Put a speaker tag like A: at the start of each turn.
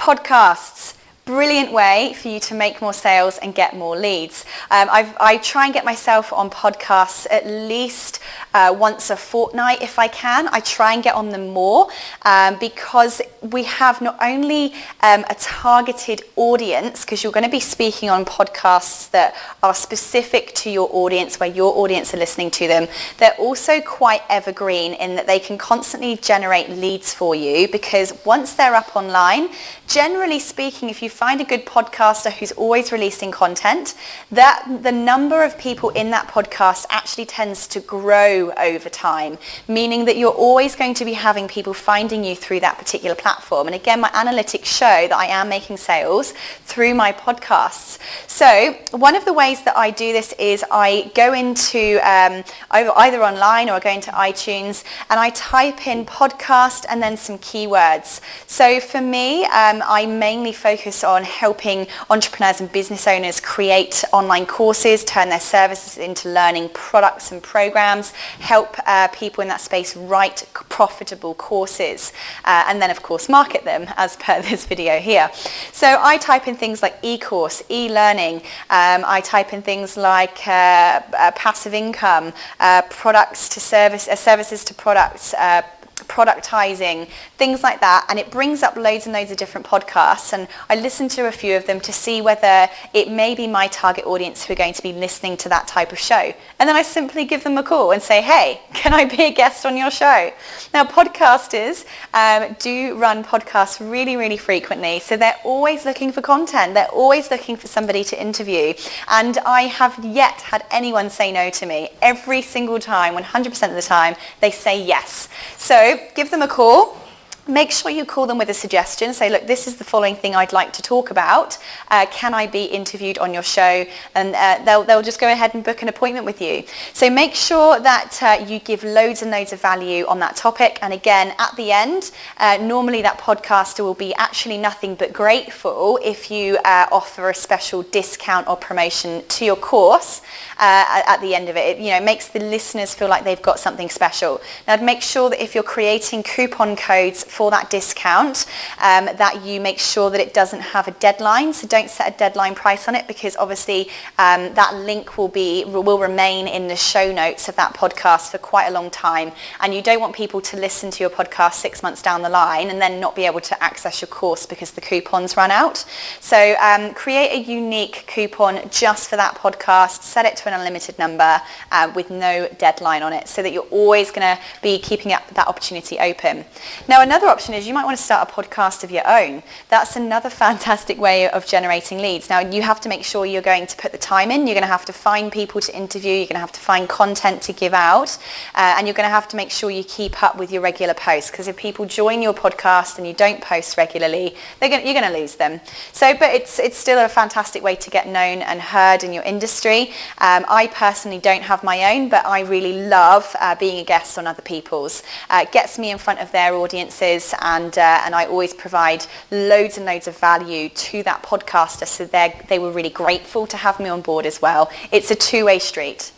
A: Podcasts. Brilliant way for you to make more sales and get more leads. I try and get myself on podcasts at least once a fortnight if I can. I try and get on them more because we have not only a targeted audience, because you're going to be speaking on podcasts that are specific to your audience, where your audience are listening to them. They're also quite evergreen in that they can constantly generate leads for you, because once they're up online, generally speaking, if you find a good podcaster who's always releasing content, that the number of people in that podcast actually tends to grow over time, meaning that you're always going to be having people finding you through that particular platform. And again, my analytics show that I am making sales through my podcasts. So one of the ways that I do this is I go into either online or I go into iTunes and I type in podcast and then some keywords. So for me, I mainly focus on helping entrepreneurs and business owners create online courses, turn their services into learning products and programs, help people in that space write profitable courses, and then of course market them as per this video here. So I type in things like e-course, e-learning, I type in things like passive income, products to services to products, productizing, things like that, and it brings up loads and loads of different podcasts, and I listen to a few of them to see whether it may be my target audience who are going to be listening to that type of show. And then I simply give them a call and say, hey, can I be a guest on your show? Now, podcasters do run podcasts really, really frequently, so they're always looking for content. They're always looking for somebody to interview, and I have yet had anyone say no to me. Every single time, 100% of the time, they say yes. So give them a call. Make sure you call them with a suggestion. Say, look, this is the following thing I'd like to talk about. Can I be interviewed on your show? And they'll just go ahead and book an appointment with you. So make sure that you give loads and loads of value on that topic. And again, at the end, normally that podcaster will be actually nothing but grateful if you offer a special discount or promotion to your course at the end of it. It makes the listeners feel like they've got something special. Now, make sure that if you're creating coupon codes for that discount, that you make sure that it doesn't have a deadline. So don't set a deadline price on it, because obviously that link will remain in the show notes of that podcast for quite a long time, and you don't want people to listen to your podcast 6 months down the line and then not be able to access your course because the coupons run out. So create a unique coupon just for that podcast, set it to an unlimited number with no deadline on it, so that you're always going to be keeping up that opportunity open. Now, another option is you might want to start a podcast of your own. That's another fantastic way of generating leads. Now, you have to make sure you're going to put the time in. You're going to have to find people to interview. You're going to have to find content to give out, and you're going to have to make sure you keep up with your regular posts, because if people join your podcast and you don't post regularly, you're going to lose them. So, but it's still a fantastic way to get known and heard in your industry. I personally don't have my own, but I really love being a guest on other people's. It gets me in front of their audiences, and I always provide loads and loads of value to that podcaster, so they were really grateful to have me on board as well. It's a two-way street.